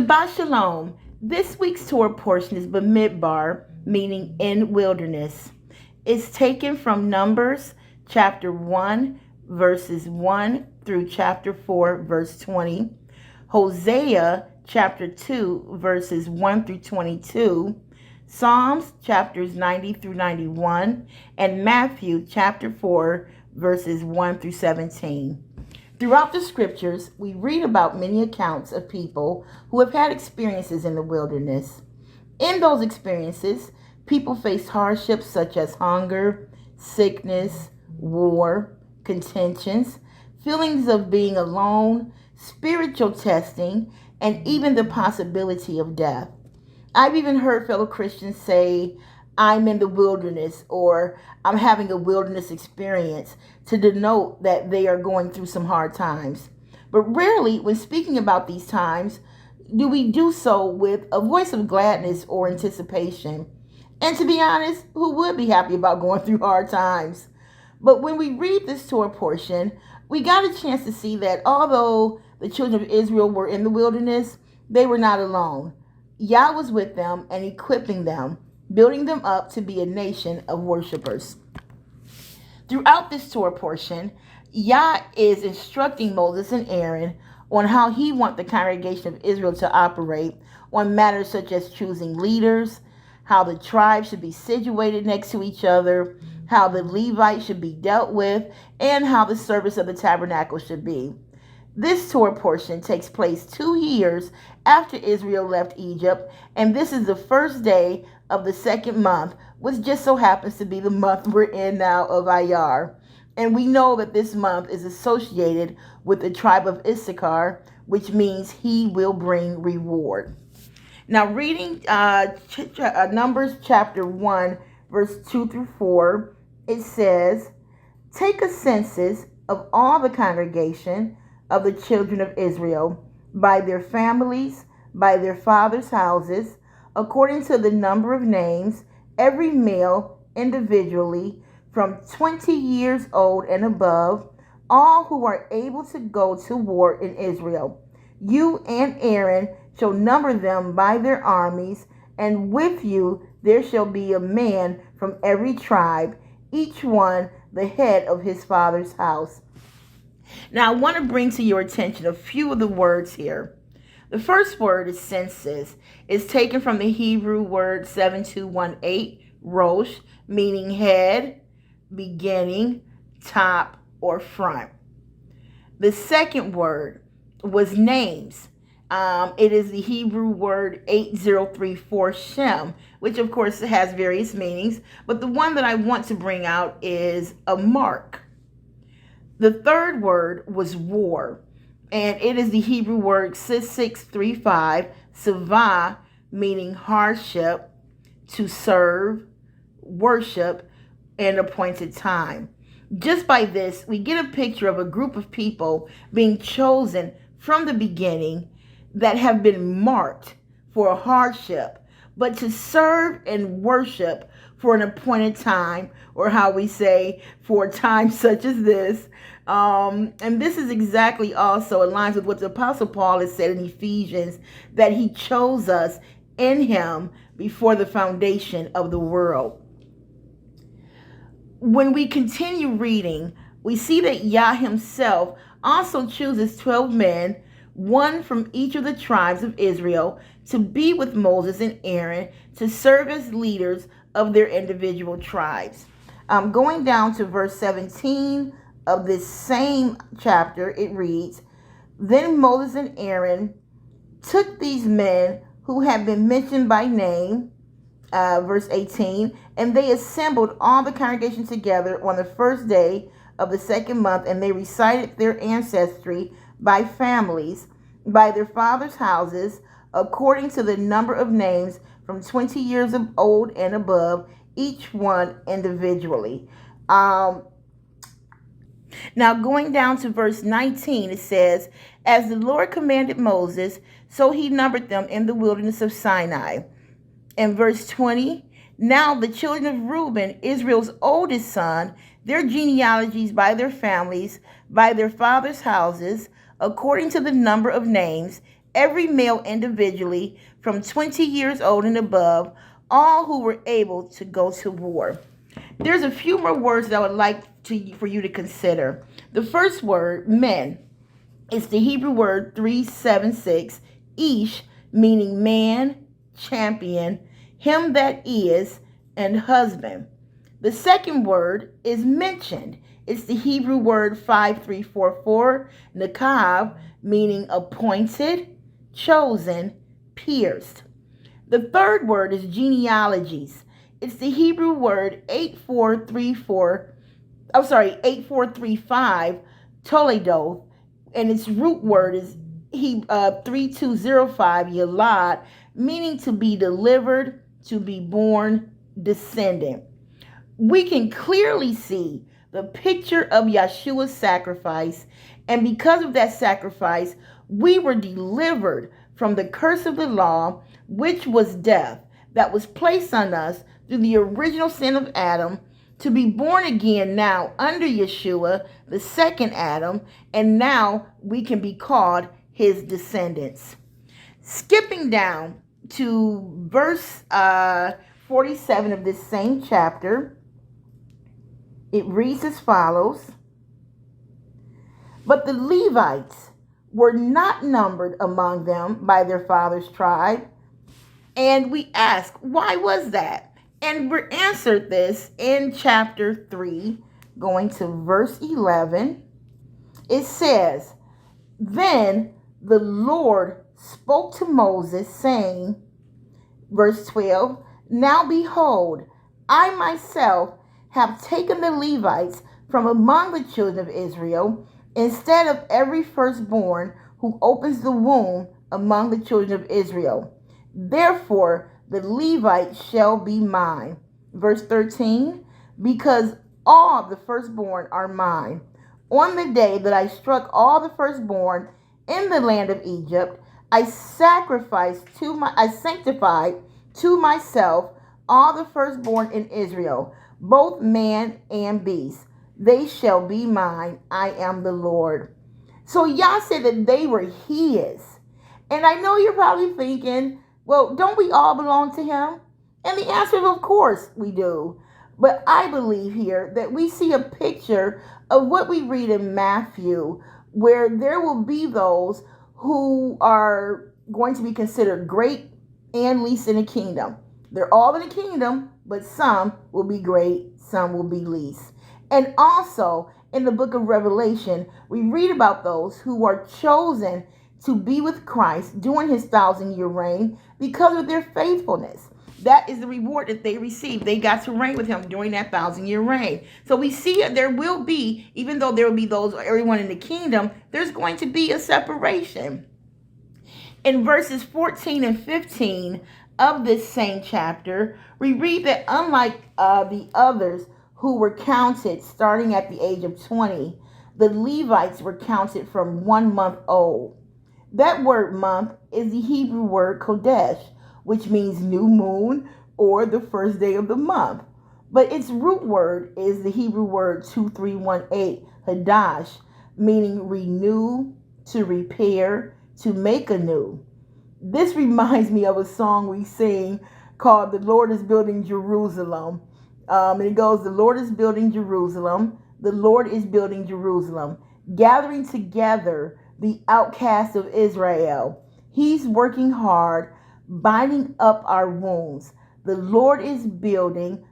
Shabbat Shalom. This week's Torah portion is Bamidbar, meaning in wilderness. It's taken from Numbers chapter 1, verses 1 through chapter 4, verse 20. Hosea chapter 2, verses 1 through 22. Psalms chapters 90 through 91. And Matthew chapter 4, verses 1 through 17. Throughout the scriptures, we read about many accounts of people who have had experiences in the wilderness. In those experiences, people faced hardships such as hunger, sickness, war, contentions, feelings of being alone, spiritual testing, and even the possibility of death. I've even heard fellow Christians say, "I'm in the wilderness," or "I'm having a wilderness experience," to denote that they are going through some hard times. But rarely, when speaking about these times, do we do so with a voice of gladness or anticipation. And to be honest, who would be happy about going through hard times? But when we read this Torah portion, we got a chance to see that although the children of Israel were in the wilderness, they were not alone. Yah was with them and equipping them, building them up to be a nation of worshipers. Throughout this Torah portion, Yah is instructing Moses and Aaron on how he wants the congregation of Israel to operate on matters such as choosing leaders, how the tribes should be situated next to each other, how the Levites should be dealt with, and how the service of the tabernacle should be. This Torah portion takes place 2 years after Israel left Egypt, and this is the first day of the second month, which just so happens to be the month we're in now of Iyar. And we know that this month is associated with the tribe of Issachar, which means he will bring reward. Now, reading Numbers chapter 1, verse 2 through 4, it says, "Take a census of all the congregation of the children of Israel, by their families, by their fathers' houses, according to the number of names, every male individually, from 20 years old and above, all who are able to go to war in Israel. You and Aaron shall number them by their armies, and with you there shall be a man from every tribe, each one the head of his father's house." Now, I want to bring to your attention a few of the words here. The first word is census. It's taken from the Hebrew word 7218, rosh, meaning head, beginning, top, or front. The second word was names. It is the Hebrew word 8034, Shem, which of course has various meanings, but the one that I want to bring out is a mark. The third word was war, and it is the Hebrew word 6635, savah, meaning hardship, to serve, worship, and appointed time. Just by this, we get a picture of a group of people being chosen from the beginning that have been marked for a hardship, but to serve and worship for an appointed time, or how we say, for a time such as this. And this is exactly also aligns with what the Apostle Paul has said in Ephesians, that he chose us in him before the foundation of the world. When we continue reading, we see that Yah himself also chooses 12 men, one from each of the tribes of Israel, to be with Moses and Aaron to serve as leaders of their individual tribes. Going down to verse 17 of this same chapter, it reads, "Then Moses and Aaron took these men who had been mentioned by name," verse 18, "and they assembled all the congregation together on the first day of the second month, and they recited their ancestry by families, by their fathers' houses, according to the number of names, from 20 years of old and above, each one individually." Now, going down to verse 19, it says, "As the Lord commanded Moses, so he numbered them in the wilderness of Sinai." And verse 20, "Now the children of Reuben, Israel's oldest son, their genealogies by their families, by their fathers' houses, according to the number of names, every male individually from 20 years old and above, all who were able to go to war. There's a few more words that I would like for you to consider. The first word, men, is the Hebrew word 376, ish, meaning man, champion, him that is, and husband. The second word is mentioned. It's the Hebrew word 5344, nakav, meaning appointed, chosen, pierced. The third word is genealogies. It's the Hebrew word 8435, toledo, and its root word is 3205, yalad, meaning to be delivered, to be born, descendant. We can clearly see the picture of Yeshua's sacrifice, and because of that sacrifice, we were delivered from the curse of the law, which was death, that was placed on us through the original sin of Adam, to be born again now under Yeshua, the second Adam, and now we can be called his descendants. Skipping down to verse 47 of this same chapter, it reads as follows: But the Levites were not numbered among them by their father's tribe. And we ask, why was that? And we're answered this in chapter 3, going to verse 11. It says, Then the Lord spoke to Moses, saying, verse 12, Now behold, I myself have taken the Levites from among the children of Israel, instead of every firstborn who opens the womb among the children of Israel. Therefore, the Levites shall be mine. Verse 13, because all the firstborn are mine. On the day that I struck all the firstborn in the land of Egypt, I sanctified to myself all the firstborn in Israel, both man and beast. They shall be mine. I am the Lord. So Yah said that they were his. And I know you're probably thinking, well, don't we all belong to him? And the answer is, of course we do. But I believe here that we see a picture of what we read in Matthew, where there will be those who are going to be considered great and least in the kingdom. They're all in the kingdom, but some will be great, some will be least. And also in the book of Revelation, we read about those who are chosen to be with Christ during his 1,000-year reign because of their faithfulness. That is the reward that they received. They got to reign with him during that 1,000-year reign. So we see there will be, even though there will be those, everyone in the kingdom, there's going to be a separation. In verses 14 and 15 of this same chapter, we read that unlike the others who were counted starting at the age of 20, the Levites were counted from 1 month old. That word month is the Hebrew word Kodesh, which means new moon or the first day of the month. But its root word is the Hebrew word 2318, Hadash, meaning renew, to repair, to make anew. This reminds me of a song we sing called The Lord is Building Jerusalem. And it goes, the Lord is building Jerusalem. The Lord is building Jerusalem, gathering together the outcasts of Israel. He's working hard, binding up our wounds. The Lord is building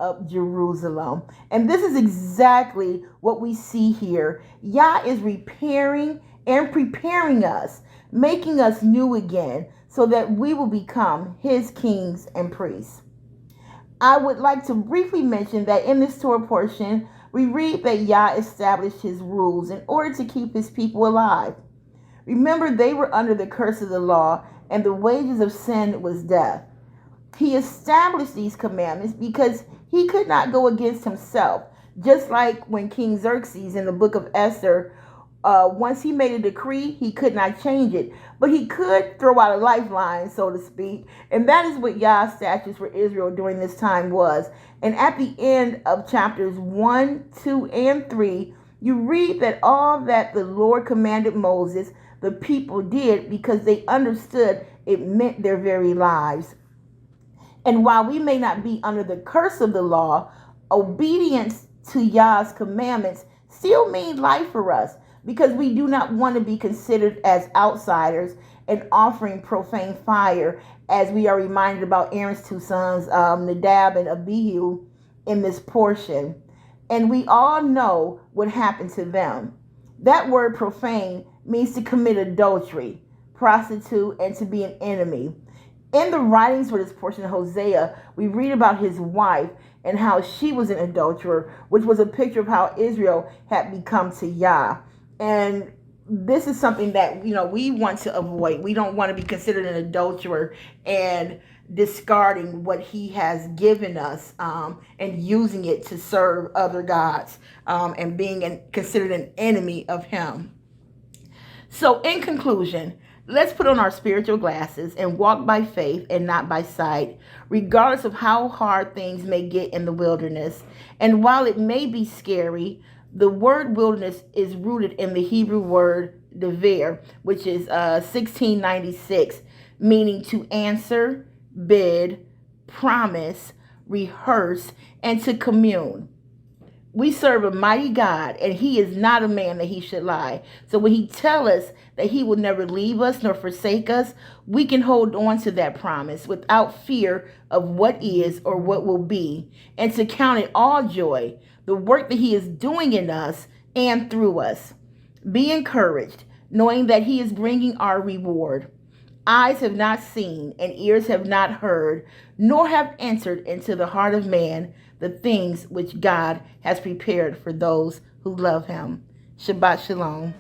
up Jerusalem. And this is exactly what we see here. Yah is repairing and preparing us, making us new again, so that we will become his kings and priests. I would like to briefly mention that in this Torah portion, we read that Yah established his rules in order to keep his people alive. Remember, they were under the curse of the law, and the wages of sin was death. He established these commandments because he could not go against himself. Just like when King Xerxes in the book of Esther, once he made a decree, he could not change it. But he could throw out a lifeline, so to speak. And that is what Yah's statutes for Israel during this time was. And at the end of chapters 1, 2, and 3, you read that all that the Lord commanded Moses, the people did because they understood it meant their very lives. And while we may not be under the curse of the law, obedience to Yah's commandments still mean life for us because we do not want to be considered as outsiders and offering profane fire, as we are reminded about Aaron's two sons, Nadab and Abihu, in this portion. And we all know what happened to them. That word profane means to commit adultery, prostitute, and to be an enemy. In the writings for this portion of Hosea, we read about his wife and how she was an adulterer, which was a picture of how Israel had become to Yah. And this is something that, we want to avoid. We don't want to be considered an adulterer and discarding what he has given us, and using it to serve other gods, and being considered an enemy of him. So in conclusion, let's put on our spiritual glasses and walk by faith and not by sight, regardless of how hard things may get in the wilderness. And while it may be scary, the word wilderness is rooted in the Hebrew word dever, which is 1696, meaning to answer, bid, promise, rehearse, and to commune. We serve a mighty God, and he is not a man that he should lie. So when he tells us that he will never leave us nor forsake us, we can hold on to that promise without fear of what is or what will be, and to count it all joy, the work that he is doing in us and through us. Be encouraged, knowing that he is bringing our reward. Eyes have not seen, and ears have not heard, nor have entered into the heart of man the things which God has prepared for those who love him. Shabbat Shalom.